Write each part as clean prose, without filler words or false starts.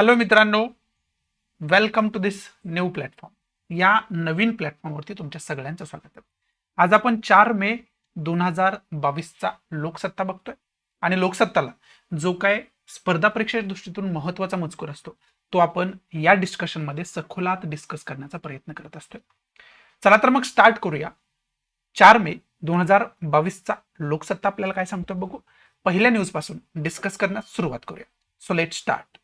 Hello मित्रांनो, welcome to this new platform. या नवीन प्लॅटफॉर्मवरती तुमच्या सगळ्यांचं स्वागत आहे. आज आपण 4 मे 2022चा लोकसत्ता बघतोय आणि लोकसत्ताला जो काय स्पर्धा परीक्षेच्या दृष्टीतून महत्वाचा मजकूर असतो तो आपण या डिस्कशनमध्ये सखोलात डिस्कस करण्याचा प्रयत्न करत असतोय. चला तर मग स्टार्ट करूया. 4 मे 2022चा लोकसत्ता आपल्याला काय सांगतोय बघू. पहिल्या न्यूज पासून डिस्कस करण्यास सुरुवात करूया. So let start.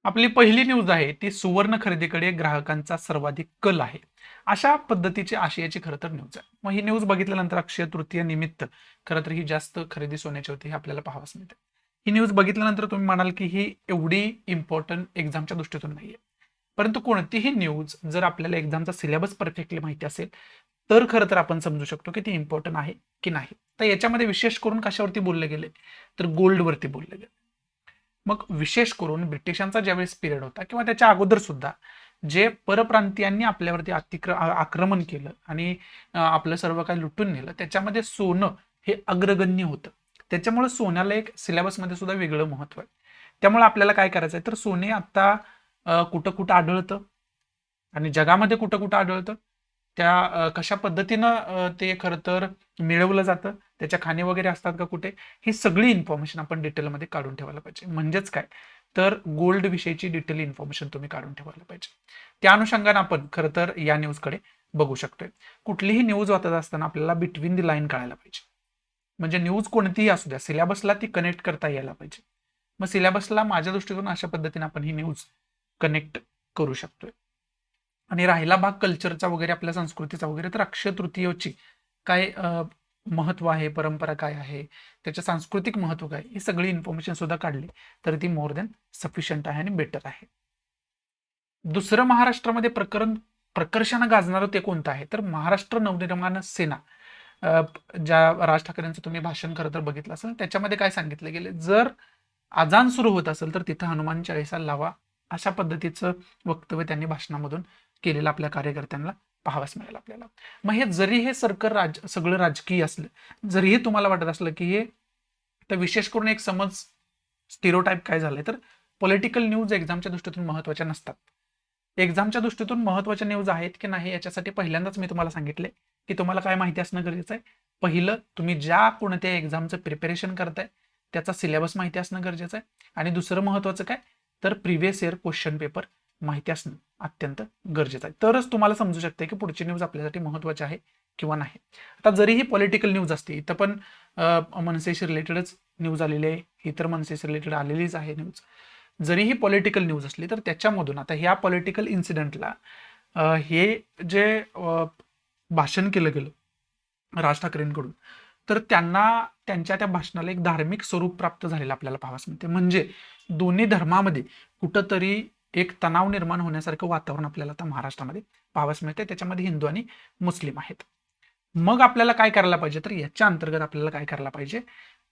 आपली पहिली न्यूज आहे ती सुवर्ण खरेदीकडे ग्राहकांचा सर्वाधिक कल आहे. अशा पद्धतीची आशयाची खरं तर न्यूज आहे. मग ही न्यूज बघितल्यानंतर अक्षय तृतीय निमित्त खरं तर ही जास्त खरेदी सोन्याची होती हे आपल्याला पाहावयास मिळते. ही न्यूज बघितल्यानंतर तुम्ही म्हणाल की ही एवढी इम्पॉर्टंट एक्झामच्या दृष्टीतून नाहीये, परंतु कोणतीही न्यूज जर आपल्याला एक्झामचा सिलेबस परफेक्टली माहिती असेल तर खरं तर आपण समजू शकतो की ती इम्पॉर्टंट आहे की नाही. तर याच्यामध्ये विशेष करून कशावरती बोलले गेले तर गोल्डवरती बोलले गेले. मग विशेष करून ब्रिटिशांचा ज्यावेळेस पिरियड होता किंवा त्याच्या अगोदर सुद्धा जे परप्रांतीयांनी आपल्यावरती आक्रमण केलं आणि आपलं सर्व काही लुटून नेलं त्याच्यामध्ये सोनं हे अग्रगण्य होतं. त्याच्यामुळे सोन्याला एक सिलेबसमध्ये सुद्धा वेगळं महत्व आहे. त्यामुळे आपल्याला काय करायचं आहे तर सोने आता कुठं कुठं आढळतं आणि जगामध्ये कुठं कुठं आढळतं, त्या कशा पद्धतीनं ते खरं तर मिळवलं जातं, त्याच्या खाणी वगैरे असतात का कुठे, ही सगळी इन्फॉर्मेशन आपण डिटेलमध्ये काढून ठेवायला पाहिजे. म्हणजेच काय तर गोल्ड विषयीची डिटेल इन्फॉर्मेशन तुम्ही काढून ठेवायला पाहिजे. त्या अनुषंगाने आपण खरं तर या न्यूजकडे बघू शकतोय. कुठलीही न्यूज वाचत असताना आपल्याला बिटवीन द लाईन कळायला पाहिजे. म्हणजे न्यूज कोणतीही असू द्या सिलेबसला ती कनेक्ट करता यायला पाहिजे. मग सिलेबसला माझ्या दृष्टीतून अशा पद्धतीने आपण ही न्यूज कनेक्ट करू शकतोय. आणि राहिला भाग कल्चरचा वगैरे आपल्या संस्कृतीचा वगैरे तर अक्षय तृतीयेची काय महत्व आहे, परंपरा काय आहे, त्याचं सांस्कृतिक महत्व काय, ही सगळी इन्फॉर्मेशन सुद्धा काढली तर ती मोर दॅन सफिशियंट आहे आणि बेटर आहे. दुसरं महाराष्ट्रामध्ये प्रकर्षानं गाजणारं ते कोणतं आहे तर महाराष्ट्र नवनिर्माण सेना. ज्या राज ठाकरेंचं तुम्ही भाषण खरं तर बघितलं असेल त्याच्यामध्ये काय सांगितलं गेले, जर अजान सुरू होत असेल तर तिथं हनुमान चाळीसा लावा, अशा पद्धतीचं वक्तव्य त्यांनी भाषणामधून केलेलं आपल्या कार्यकर्त्यांना पाहावयास मिळेल आपल्याला. मग हे जरी हे सरकार सगळं राजकीय असलं, जरीही तुम्हाला वाटत असलं की हे, तर विशेष करून एक समज स्टिरोटाईप काय झालंय तर पॉलिटिकल न्यूज एक्झामच्या दृष्टीतून महत्वाच्या नसतात. एक्झामच्या दृष्टीतून महत्वाच्या न्यूज आहेत की नाही याच्यासाठी पहिल्यांदाच मी तुम्हाला सांगितले की तुम्हाला काय माहिती असणं गरजेचं आहे. पहिलं तुम्ही ज्या कोणत्या एक्झामचं प्रिपरेशन करताय त्याचा सिलेबस माहिती असणं गरजेचं आहे. आणि दुसरं महत्वाचं काय तर प्रिव्हियस इयर क्वेश्चन पेपर माहिती असणं अत्यंत गरजेचं आहे. तरच तुम्हाला समजू शकते की पुढची न्यूज आपल्यासाठी महत्वाची आहे किंवा नाही. आता जरी ही पॉलिटिकल न्यूज असते, इथं पण मनसेशी रिलेटेडच न्यूज आलेली आहे, ही तर मनसेशी रिलेटेड आलेलीच आहे न्यूज. जरी ही पॉलिटिकल न्यूज असली तर त्याच्यामधून आता ह्या पॉलिटिकल इन्सिडेंटला हे जे भाषण केलं गेलं राज ठाकरेंकडून, तर त्यांना त्यांच्या त्या भाषणाला एक धार्मिक स्वरूप प्राप्त झालेलं आपल्याला पाहावयास मिळते. म्हणजे दोन्ही धर्मामध्ये कुठंतरी एक तणाव निर्माण होण्यासारखं वातावरण आपल्याला आता महाराष्ट्रामध्ये पाहावयास मिळते. त्याच्यामध्ये हिंदू आणि मुस्लिम आहेत. मग आपल्याला काय करायला पाहिजे तर याच्या अंतर्गत आपल्याला काय करायला पाहिजे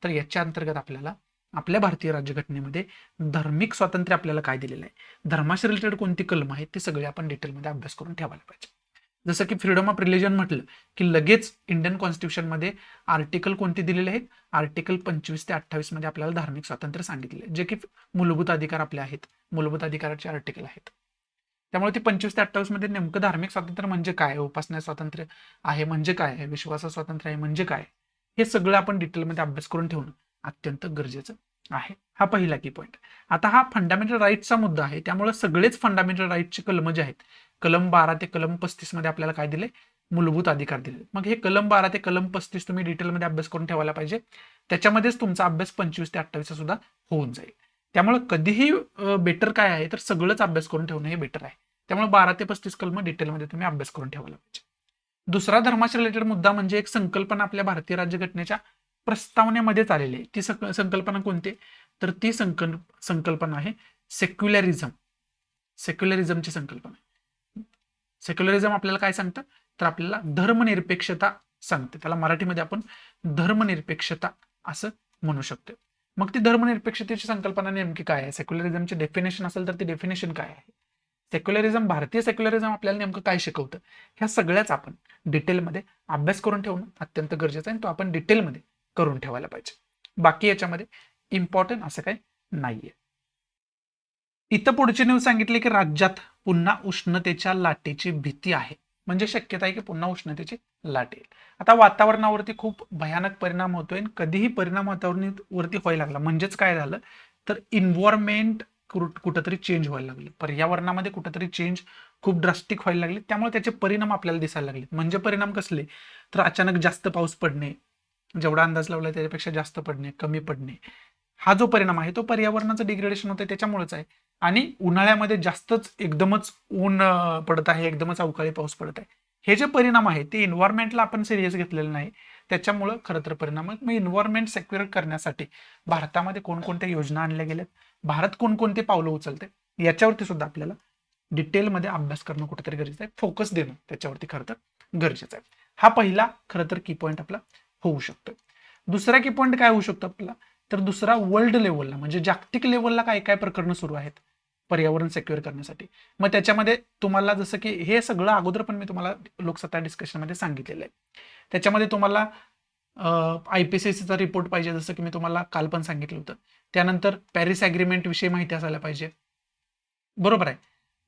तर याच्या अंतर्गत आपल्याला आपल्या भारतीय राज्यघटनेमध्ये धार्मिक स्वातंत्र्य आपल्याला काय दिलेलं आहे, धर्माशी रिलेटेड कोणती कलम आहेत ते सगळे आपण डिटेलमध्ये अभ्यास करून ठेवायला पाहिजे. जसं की फ्रीडम ऑफ रिलिजन म्हटलं की लगेच इंडियन कॉन्स्टिट्यूशनमध्ये आर्टिकल कोणते दिलेले आहेत, आर्टिकल 25 ते 28 मध्ये आपल्याला धार्मिक स्वातंत्र्य सांगितले, जे की मूलभूत अधिकार आपले आहेत, मूलभूत अधिकाराचे आर्टिकल आहेत. त्यामुळे ते 25 ते 28 मध्ये नेमकं धार्मिक स्वातंत्र्य म्हणजे काय, उपासना स्वातंत्र्य आहे म्हणजे काय आहे, विश्वास स्वातंत्र्य आहे म्हणजे काय, हे सगळं आपण डिटेलमध्ये अभ्यास करून ठेवणं अत्यंत गरजेचं आहे. हा पहिला की पॉईंट. आता हा फंडामेंटल राईट्सचा मुद्दा आहे, त्यामुळे सगळेच फंडामेंटल राईट्सचे कलम जे आहेत, कलम 12 ते कलम 35 मध्ये आपल्याला काय दिले, मूलभूत अधिकार दिले. मग हे कलम 12 ते कलम 35 तुम्ही डिटेलमध्ये अभ्यास करून ठेवायला पाहिजे. त्याच्यामध्येच तुमचा अभ्यास 25 ते 28 सुद्धा होऊन जाईल. त्यामुळे कधीही बेटर काय आहे तर सगळंच अभ्यास करून ठेवणं हे बेटर आहे. त्यामुळे 12 ते 35 कलम डिटेलमध्ये तुम्ही अभ्यास करून ठेवायला पाहिजे. दुसरा धर्माशी रिलेटेड मुद्दा म्हणजे एक संकल्पना आपल्या भारतीय राज्यघटनेच्या प्रस्तावनेमध्येच आलेली आहे. ती संकल्पना कोणती तर ती संकल्पना आहे सेक्युलरिझम. सेक्युलरिझमची संकल्पना. सेक्युलरिझम आपल्याला काय सांगतं तर आपल्याला धर्मनिरपेक्षता सांगते. त्याला मराठीमध्ये आपण धर्मनिरपेक्षता असं म्हणू शकतो. मग ती धर्मनिरपेक्षतेची संकल्पना नेमकी काय आहे, सेक्युलरिझमची डेफिनेशन असेल तर ती डेफिनेशन काय आहे, सेक्युलरिझम भारतीय सेक्युलरिझम आपल्याला नेमकं काय शिकवतं, ह्या सगळ्याच आपण डिटेलमध्ये अभ्यास करून ठेवणं अत्यंत गरजेचं आहे. तो आपण डिटेलमध्ये करून ठेवायला पाहिजे. बाकी याच्यामध्ये इम्पॉर्टंट असं काही नाहीये. इथं पुढची न्यूज सांगितली की राज्यात पुन्हा उष्णतेच्या लाटेची भीती आहे. म्हणजे शक्यता आहे की पुन्हा उष्णतेची लाट येईल. आता वातावरणावरती खूप भयानक परिणाम होतोय आणि कधीही परिणाम वातावरणावरती व्हायला लागला म्हणजेच काय झालं तर इन्व्हायरमेंट कुठंतरी चेंज व्हायला लागले, पर्यावरणामध्ये कुठंतरी चेंज खूप ड्रास्टिक व्हायला लागले, त्यामुळे त्याचे परिणाम आपल्याला दिसायला लागले. म्हणजे परिणाम कसले तर अचानक जास्त पाऊस पडणे, जेवढा अंदाज लावला त्याच्यापेक्षा जास्त पडणे, कमी पडणे, हा जो परिणाम आहे तो पर्यावरणाचं डिग्रेडेशन होतं त्याच्यामुळेच आहे. आणि उन्हाळ्यामध्ये जास्तच एकदमच ऊन पडत आहे, एकदमच अवकाळी पाऊस पडत आहे. हे जे परिणाम आहे ते इन्व्हायरमेंटला आपण सिरियस घेतलेलं नाही, त्याच्यामुळं खरं तर परिणाम आहे. मग इन्व्हायरमेंट सेक्युअर करण्यासाठी भारतामध्ये कोणकोणत्या योजना आणल्या गेल्यात, भारत कोणकोणते पावलं उचलते, याच्यावरती सुद्धा आपल्याला डिटेलमध्ये अभ्यास करणं कुठेतरी गरजेचं आहे, फोकस देणं त्याच्यावरती खरं तर गरजेचं आहे. हा पहिला खरं तर की पॉईंट आपला होऊ शकतो. दुसरा की पॉईंट काय होऊ शकतो आपला तर दुसरा वर्ल्ड लेवलला म्हणजे जागतिक लेवलला काय काय प्रकरणं सुरू आहेत पर्यावरण सिक्युअर करण्यासाठी. मग त्याच्यामध्ये तुम्हाला जसं की हे सगळं अगोदर पण मी तुम्हाला लोकसत्ता डिस्कशनमध्ये सांगितलेलं आहे. त्याच्यामध्ये तुम्हाला IPCCचा रिपोर्ट पाहिजे जसं की मी तुम्हाला काल पण सांगितलं होतं. त्यानंतर पॅरिस ॲग्रीमेंट विषयी माहिती असायला पाहिजे, बरोबर आहे.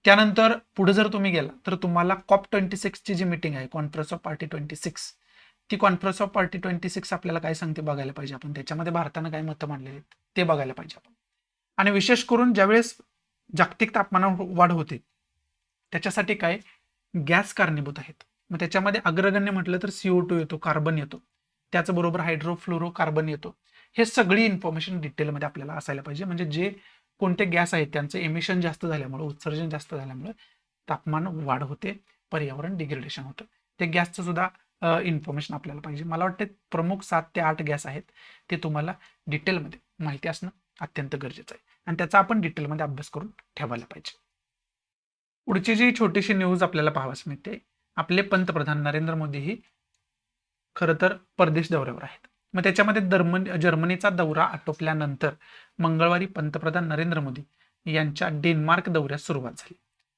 त्यानंतर पुढे जर तुम्ही गेला तर तुम्हाला COP26 ची जी मीटिंग आहे, कॉन्फरन्स ऑफ पार्टी 26, ती कॉन्फरन्स ऑफ पार्टी 26 आपल्याला काय सांगते बघायला पाहिजे आपण. त्याच्यामध्ये भारतानं काय मतं मांडलेली आहेत ते बघायला पाहिजे आपण. आणि विशेष करून ज्यावेळेस जागतिक तापमानात वाढ होते त्याच्यासाठी काय गॅस कारणीभूत आहेत. मग त्याच्यामध्ये अग्रगण्य म्हटलं तर CO2 येतो, कार्बन येतो, त्याचबरोबर हायड्रोफ्लोरो कार्बन येतो. हे सगळी इन्फॉर्मेशन डिटेलमध्ये आपल्याला असायला पाहिजे. म्हणजे जे कोणते गॅस आहेत त्यांचं एमिशन जास्त झाल्यामुळे, उत्सर्जन जास्त झाल्यामुळे तापमान वाढ होते, पर्यावरण डिग्रेडेशन होतं. ते गॅसचं सुद्धा इन्फॉर्मेशन आपल्याला पाहिजे. मला वाटतं प्रमुख 7 ते 8 गॅस आहेत, ते तुम्हाला डिटेलमध्ये माहिती असणं अत्यंत गरजेचं आहे आणि त्याचा आपण डिटेलमध्ये अभ्यास करून ठेवायला पाहिजे. पुढची जी छोटीशी न्यूज आपल्याला पाहावयास मिळते, आपले पंतप्रधान नरेंद्र मोदी ही खरं तर परदेश दौऱ्यावर आहेत. मग त्याच्यामध्ये जर्मनीचा दौरा आटोपल्यानंतर मंगळवारी पंतप्रधान नरेंद्र मोदी यांच्या डेन्मार्क दौऱ्यास सुरुवात झाली.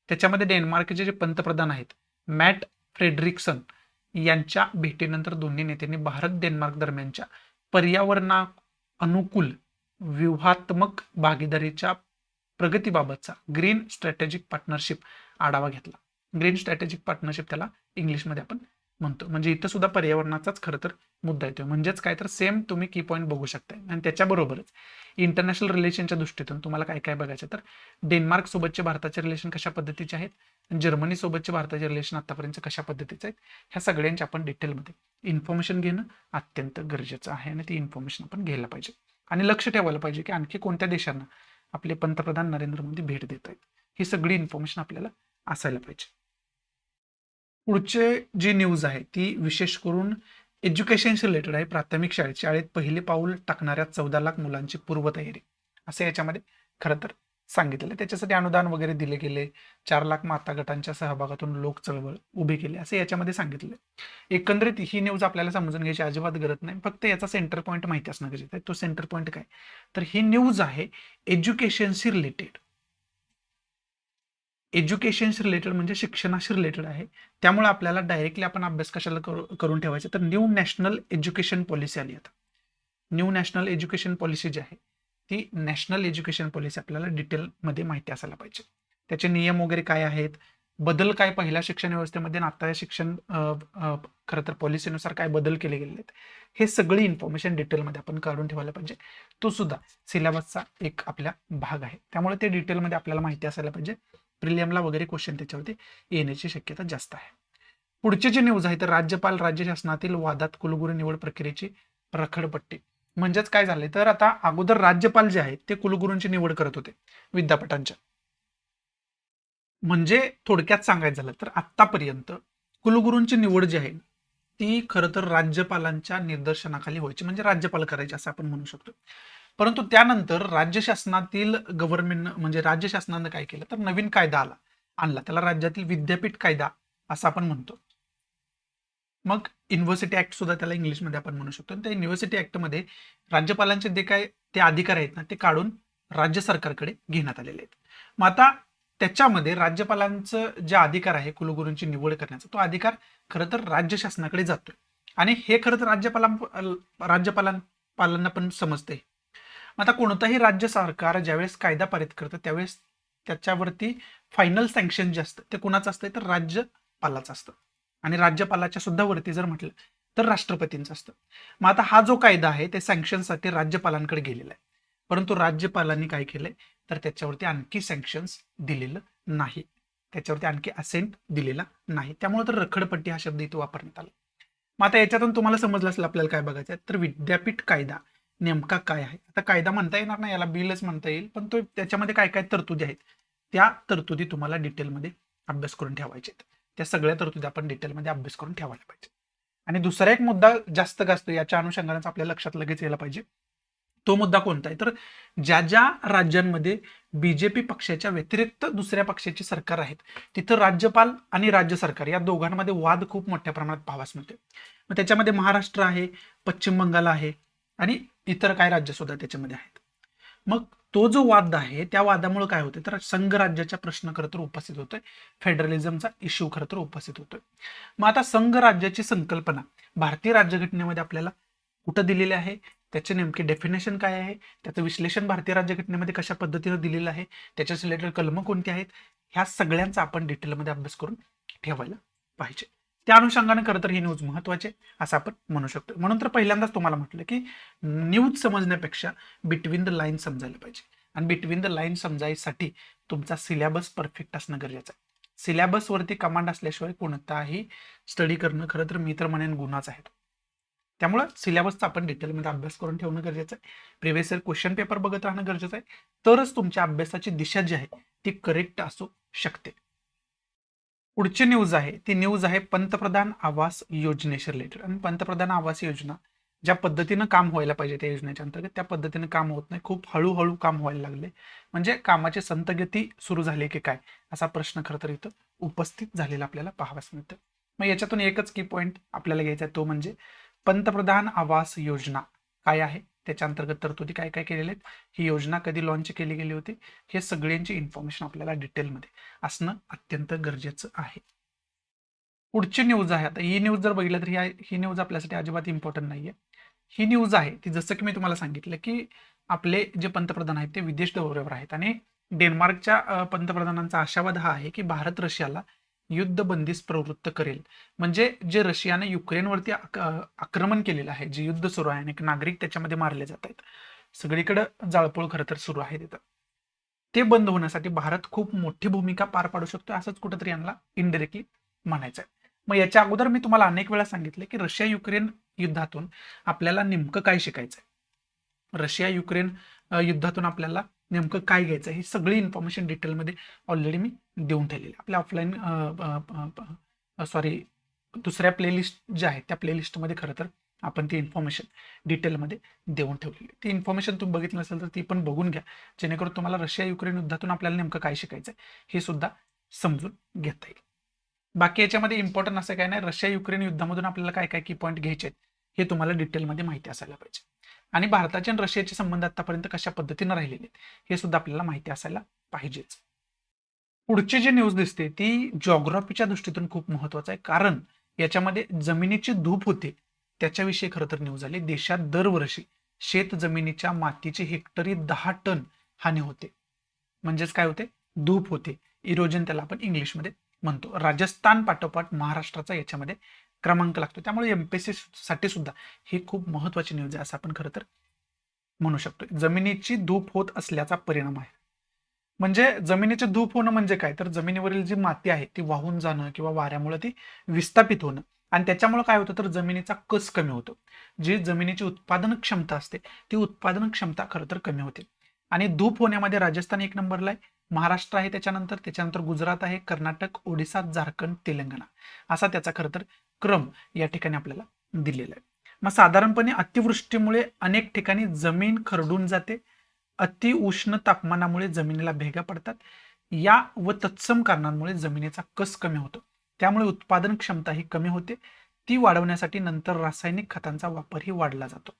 त्याच्यामध्ये डेन्मार्कचे जे पंतप्रधान आहेत मॅट फ्रेडरिक्सन यांच्या भेटीनंतर दोन्ही नेत्यांनी भारत डेन्मार्क दरम्यानच्या पर्यावरणा अनुकूल व्यूहात्मक भागीदारीच्या प्रगतीबाबतचा ग्रीन स्ट्रॅटेजिक पार्टनरशिप आढावा घेतला. ग्रीन स्ट्रॅटेजिक पार्टनरशिप त्याला इंग्लिशमध्ये आपण म्हणतो. म्हणजे इथं सुद्धा पर्यावरणाचाच खरं तर मुद्दा येतो. म्हणजेच काय तर सेम तुम्ही की पॉईंट बघू शकताय. आणि त्याच्याबरोबरच इंटरनॅशनल रिलेशनच्या दृष्टीतून तुम्हाला काय काय बघायचं तर डेन्मार्क सोबतचे भारताचे रिलेशन कशा पद्धतीचे आहेत, जर्मनी सोबतचे भारताचे रिलेशन आतापर्यंत कशा पद्धतीचे आहेत, ह्या सगळ्यांचे आपण डिटेलमध्ये इन्फॉर्मेशन घेणं अत्यंत गरजेचं आहे आणि ती इन्फॉर्मेशन आपण घ्यायला पाहिजे. आणि लक्ष ठेवायला पाहिजे की आणखी कोणत्या देशांना आपले पंतप्रधान नरेंद्र मोदी भेट देत आहेत, ही सगळी इन्फॉर्मेशन आपल्याला असायला पाहिजे. पुढचे जी न्यूज आहे ती विशेष करून एज्युकेशनशी रिलेटेड आहे. प्राथमिक शाळेत पहिले पाऊल टाकणाऱ्या 14 लाख मुलांची पूर्वतयारी असं याच्यामध्ये खरं तर सांगितलेलं आहे. त्याच्यासाठी अनुदान वगैरे दिले गेले, 4 लाख माता गटांच्या सहभागातून लोक चळवळ उभी केली असं याच्यामध्ये सांगितलं आहे. एकंदरीत ही न्यूज आपल्याला समजून घ्यायची अजिबात गरज नाही, फक्त याचा सेंटर पॉईंट माहिती असणं गरजेचं आहे. तो सेंटर पॉईंट काय तर ही न्यूज आहे एज्युकेशनशी रिलेटेड. एज्युकेशनशी रिलेटेड म्हणजे शिक्षणाशी रिलेटेड आहे. त्यामुळे आपल्याला डायरेक्टली आपण अभ्यास कशाला करून ठेवायचा तर न्यू नॅशनल एज्युकेशन पॉलिसी आली आता. न्यू नॅशनल एज्युकेशन पॉलिसी जी आहे ती नॅशनल एज्युकेशन पॉलिसी आपल्याला डिटेलमध्ये माहिती असायला पाहिजे. त्याचे नियम वगैरे काय आहेत, बदल काय पहिल्या शिक्षण व्यवस्थेमध्ये आणि आता शिक्षण खरं तर पॉलिसीनुसार काय बदल केले गेले आहेत, हे सगळी इन्फॉर्मेशन डिटेलमध्ये आपण काढून ठेवायला पाहिजे. तो सुद्धा सिलेबसचा एक आपल्या भाग आहे. त्यामुळे ते डिटेलमध्ये आपल्याला माहिती असायला पाहिजे. प्रिलियमला वगैरे क्वेश्चन त्याच्यावरती येण्याची शक्यता जास्त आहे. पुढची जी न्यूज आहे तर राज्यपाल राज्य शासनातील वादात कुलगुरू निवड प्रक्रियेची रखडपट्टी. म्हणजेच काय झालंय तर आता अगोदर राज्यपाल जे आहेत ते कुलगुरूंची निवड करत होते विद्यापीठांच्या. म्हणजे थोडक्यात सांगायचं झालं तर आतापर्यंत कुलगुरूंची निवड जी आहे ती खरं तर राज्यपालांच्या निर्देशनाखाली व्हायची, म्हणजे राज्यपाल करायचे असं आपण म्हणू शकतो. परंतु त्यानंतर राज्य शासनातील गव्हर्नमेंट म्हणजे राज्य शासनानं काय केलं तर नवीन कायदा आणला, त्याला राज्यातील विद्यापीठ कायदा असं आपण म्हणतो. मग युनिव्हर्सिटी ऍक्ट सुद्धा त्याला इंग्लिशमध्ये आपण म्हणू शकतो. त्या युनिव्हर्सिटी ऍक्टमध्ये राज्यपालांचे जे काय ते अधिकार आहेत ना ते काढून राज्य सरकारकडे घेण्यात आलेले आहेत. मग आता त्याच्यामध्ये राज्यपालांचं जे अधिकार आहे कुलगुरूंची निवड करण्याचा तो अधिकार खरं तर राज्य शासनाकडे जातोय आणि हे खरं तर राज्यपालांना पण समजते. आता कोणताही राज्य सरकार ज्यावेळेस कायदा पारित करतं त्यावेळेस त्याच्यावरती फायनल सँक्शन जे असतं ते कुणाचं असतं तर राज्यपालाचं असतं. आणि राज्यपालाच्या सुद्धा वरती जर म्हटलं तर राष्ट्रपतींचं असतं. मग आता हा जो कायदा आहे ते सँक्शनसाठी राज्यपालांकडे गेलेला आहे. परंतु राज्यपालांनी काय केलंय तर त्याच्यावरती आणखी सँक्शन्स दिलेलं नाही, त्याच्यावरती आणखी असेंट दिलेला नाही. त्यामुळे तर रखडपट्टी हा शब्द इथे वापरण्यात आला. मग आता याच्यातून तुम्हाला समजलं असेल आपल्याला काय बघायचं आहे तर विद्यापीठ कायदा नेमका काय आहे. आता कायदा म्हणता येणार नाही, याला बिलच म्हणता येईल, पण तो त्याच्यामध्ये काय काय तरतुदी आहेत त्या तरतुदी तुम्हाला डिटेलमध्ये अभ्यास करून ठेवायचे आहेत. त्या सगळ्या तरतुदी आपण डिटेलमध्ये अभ्यास करून ठेवायला पाहिजे. आणि दुसरा एक मुद्दा जास्त गाजतो याच्या अनुषंगाने आपल्या लक्षात लगेच यायला पाहिजे. तो मुद्दा कोणता आहे तर ज्या ज्या राज्यांमध्ये बीजेपी पक्षाच्या व्यतिरिक्त दुसऱ्या पक्षाची सरकार आहेत तिथं राज्यपाल आणि राज्य सरकार या दोघांमध्ये वाद खूप मोठ्या प्रमाणात पाहावयास मिळते. मग त्याच्यामध्ये महाराष्ट्र आहे, पश्चिम बंगाल आहे आणि इतर काही राज्य सुद्धा त्याच्यामध्ये आहेत. मग तो जो वाद आहे त्या वादामुळे काय होते तर संघ राज्याचा प्रश्न खरं तर उपस्थित होतोय, फेडरलिझमचा इश्यू खरं तर उपस्थित होतोय. मग आता संघ राज्याची संकल्पना भारतीय राज्यघटनेमध्ये आपल्याला कुठं दिलेली आहे, त्याचे नेमके डेफिनेशन काय आहे, त्याचं विश्लेषण भारतीय राज्यघटनेमध्ये कशा पद्धतीने दिलेलं आहे, त्याच्या रिलेटेड कलमं कोणती आहेत, ह्या सगळ्यांचा आपण डिटेलमध्ये अभ्यास करून ठेवायला पाहिजे. त्या अनुषंगाने खरं तर ही न्यूज महत्वाची असं आपण म्हणू शकतो. म्हणून तर पहिल्यांदाच तुम्हाला म्हटलं की न्यूज समजण्यापेक्षा बिटवीन द लाईन समजायला पाहिजे. आणि बिटवीन द लाईन समजायसाठी तुमचा सिलेबस परफेक्ट असणं गरजेचं आहे. सिलेबसवरती कमांड असल्याशिवाय कोणताही स्टडी करणं खरं तर मी तर म्हणेन गुन्हाच आहे. त्यामुळं सिलेबसचा आपण डिटेलमध्ये अभ्यास करून ठेवणं गरजेचं आहे. प्रिव्हियस इयर क्वेश्चन पेपर बघत राहणं गरजेचं आहे. तरच तुमच्या अभ्यासाची दिशा जी आहे ती करेक्ट असू शकते. पुढची न्यूज आहे ती न्यूज आहे पंतप्रधान आवास योजनेशी रिलेटेड. आणि पंतप्रधान आवास योजना ज्या पद्धतीनं काम व्हायला पाहिजे त्या योजनेच्या अंतर्गत त्या पद्धतीनं काम होत नाही, खूप हळूहळू काम व्हायला लागले. म्हणजे कामाची संथगती सुरू झाली की काय असा प्रश्न खरं तर इथं उपस्थित झालेला आपल्याला पाहावयास मिळतं. मग याच्यातून एकच की पॉईंट आपल्याला घ्यायचा आहे तो म्हणजे पंतप्रधान आवास योजना काय आहे, त्याच्या अंतर्गत तरतुदी काय काय केलेल्या आहेत, ही योजना कधी लॉन्च केली गेली होती, हे सगळ्यांची इन्फॉर्मेशन आपल्याला डिटेलमध्ये असणं अत्यंत गरजेचं आहे. पुढची न्यूज आहे, आता ही न्यूज जर बघितलं तर ही न्यूज आपल्यासाठी अजिबात इम्पॉर्टंट नाहीये. ही न्यूज आहे ती जसं की मी तुम्हाला सांगितलं की आपले जे पंतप्रधान आहेत ते विदेश दौऱ्यावर आहेत आणि डेन्मार्कच्या पंतप्रधानांचा आशावाद हा आहे की भारत रशियाला युद्धबंदीस प्रवृत्त करेल. म्हणजे जे रशियाने युक्रेनवरती आक्रमण केलेलं आहे, जे युद्ध सुरू आहे आणि नागरिक त्याच्यामध्ये मारले जात आहेत, सगळीकडे जाळपोळ खरं तर सुरू आहे तिथं, ते बंद होण्यासाठी भारत खूप मोठी भूमिका पार पाडू शकतो असंच कुठंतरी यांना इनडायरेक्टली म्हणायचं आहे. मग याच्या अगोदर मी तुम्हाला अनेक वेळा सांगितले की रशिया युक्रेन युद्धातून आपल्याला नेमकं काय शिकायचं आहे, रशिया युक्रेन युद्धातून आपल्याला नेमकं काय घ्यायचं ही सगळी इन्फॉर्मेशन डिटेलमध्ये ऑलरेडी मी देऊन ठेवलेली आपल्या ऑफलाईन सॉरी दुसऱ्या प्लेलिस्ट ज्या आहेत त्या प्लेलिस्टमध्ये खरं तर आपण ती इन्फॉर्मेशन डिटेलमध्ये देऊन ठेवलेली. ती इन्फॉर्मेशन तुम्ही बघितलं नसेल तर ती पण बघून घ्या, जेणेकरून तुम्हाला रशिया युक्रेन युद्धातून आपल्याला नेमकं काय शिकायचं आहे हे सुद्धा समजून घेता येईल. बाकी याच्यामध्ये इम्पॉर्टंट असं काय नाही, रशिया युक्रेन युद्धामधून आपल्याला काय काय की पॉईंट घ्यायचे आहेत हे तुम्हाला डिटेलमध्ये माहिती असायला पाहिजे. आणि भारताचे आणि रशियाचे संबंध आतापर्यंत कशा पद्धतीने राहिलेले आहेत हे सुद्धा आपल्याला माहिती असायला पाहिजेच. पुढची जी न्यूज दिसते ती जॉग्राफीच्या दृष्टीतून खूप महत्वाचं आहे, कारण याच्यामध्ये जमिनीची धूप होते त्याच्याविषयी खरं तर न्यूज आली. देशात दरवर्षी शेत जमिनीच्या मातीची हेक्टरी 10 टन हानी होते. म्हणजेच काय होते, धूप होते, इरोजन त्याला आपण इंग्लिशमध्ये म्हणतो. राजस्थान पाठोपाठ महाराष्ट्राचा याच्यामध्ये क्रमांक लागतो. त्यामुळे एमपीएससी साठी सुद्धा ही खूप महत्वाची न्यूज आहे असं आपण खरं तर म्हणू शकतो. जमिनीची धूप होत असल्याचा परिणाम आहे. म्हणजे जमिनीचे धूप होणं म्हणजे काय तर जमिनीवरील जी माती आहे ती वाहून जाणं किंवा वाऱ्यामुळे ती विस्थापित होणं आणि त्याच्यामुळे काय होतं तर जमिनीचा कस कमी होतो. जी जमिनीची उत्पादन क्षमता असते ती उत्पादन क्षमता खरं तर कमी होते. आणि धूप होण्यामध्ये राजस्थान एक नंबरला आहे, महाराष्ट्र आहे त्याच्यानंतर गुजरात आहे, कर्नाटक, ओडिसा, झारखंड, तेलंगणा असा त्याचा खरं तर क्रम या ठिकाणी आपल्याला दिलेला आहे. मग साधारणपणे अतिवृष्टीमुळे अनेक ठिकाणी जमीन खरडून जाते, अति उष्ण तापमानामुळे जमिनीला भेगा पडतात, या व तत्सम कारणांमुळे जमिनीचा कस कमी होतो, त्यामुळे उत्पादन क्षमता ही कमी होते. ती वाढवण्यासाठी नंतर रासायनिक खतांचा वापरही वाढला जातो.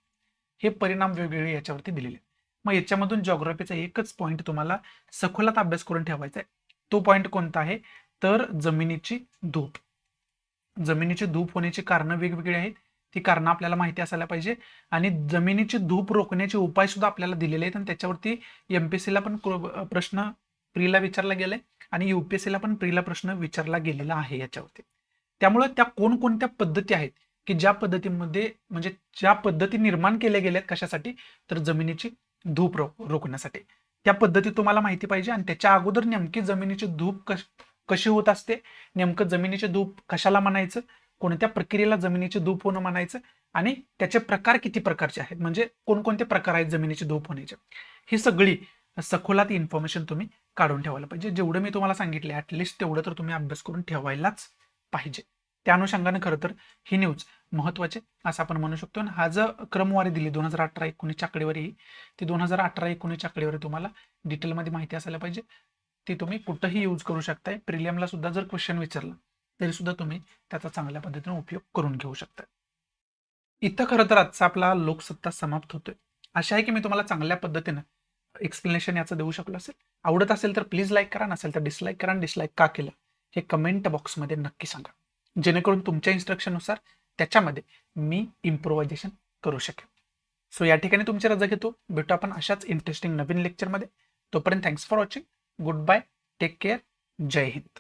हे परिणाम वेगवेगळे याच्यावरती दिलेले. मग याच्यामधून जॉग्राफीचा एकच पॉईंट तुम्हाला सखोलात अभ्यास करून ठेवायचा आहे. तो पॉईंट कोणता आहे तर जमिनीची धूप. जमिनीची धूप होण्याची कारणं वेगवेगळी आहेत, ती कारणं आपल्याला माहिती असायला पाहिजे आणि जमिनीची धूप रोखण्याचे उपाय सुद्धा आपल्याला दिलेले आहेत आणि त्याच्यावरती एमपीएससीला पण प्रश्न प्रीला विचारला गेलाय आणि युपीएससीला पण प्रीला प्रश्न विचारला गेलेला आहे याच्यावरती. त्यामुळे त्या कोणकोणत्या पद्धती आहेत की ज्या पद्धतीमध्ये म्हणजे ज्या पद्धती निर्माण केल्या गेल्यात कशासाठी, तर जमिनीची धूप रोखण्यासाठी. त्या पद्धती तुम्हाला माहिती पाहिजे आणि त्याच्या अगोदर नेमकी जमिनीची धूप कशी होत असते, नेमकं जमिनीची धूप कशाला म्हणायचं, कोणत्या प्रक्रियेला जमिनीची धूप होणं म्हणायचं आणि त्याचे प्रकार किती प्रकारचे आहेत, म्हणजे कोणकोणते प्रकार आहेत जमिनीची धूप होण्याचे, ही सगळी सखोलात इन्फॉर्मेशन तुम्ही काढून ठेवायला पाहिजे. जेवढं मी तुम्हाला सांगितले ऍटलिस्ट तेवढं तर तुम्ही अभ्यास करून ठेवायलाच पाहिजे. त्या अनुषंगाने खरं तर ही न्यूज महत्वाचे असं आपण म्हणू शकतो. आणि हा जो क्रमवारी दिली 2018-19 आकडेवारी ही, ती 2018-19 आकडेवारी तुम्हाला डिटेलमध्ये माहिती असायला पाहिजे. ती तुम्ही कुठंही यूज करू शकताय. प्रिलियमला सुद्धा जर क्वेश्चन विचारला तरी सुद्धा तुम्ही त्याचा चांगल्या पद्धतीने उपयोग करून घेऊ शकता. इथं खरं तर आजचा आपला लोकसत्ता समाप्त होतोय. आशा आहे की मी तुम्हाला चांगल्या पद्धतीने एक्सप्लेनेशन याचं देऊ शकलो असेल. आवडत असेल तर प्लीज लाईक करा, नसेल तर डिसलाईक करा. आणि डिसलाईक का केलं हे कमेंट बॉक्समध्ये नक्की सांगा, जेणेकरून तुमच्या इन्स्ट्रक्शननुसार त्याच्यामध्ये मी इम्प्रोव्हायझेशन करू शकेन. सो या ठिकाणी तुमची रजा घेतो. भेटू आपण अशाच इंटरेस्टिंग नवीन लेक्चरमध्ये. तोपर्यंत thanks for watching. Good bye, take care, जय हिंद.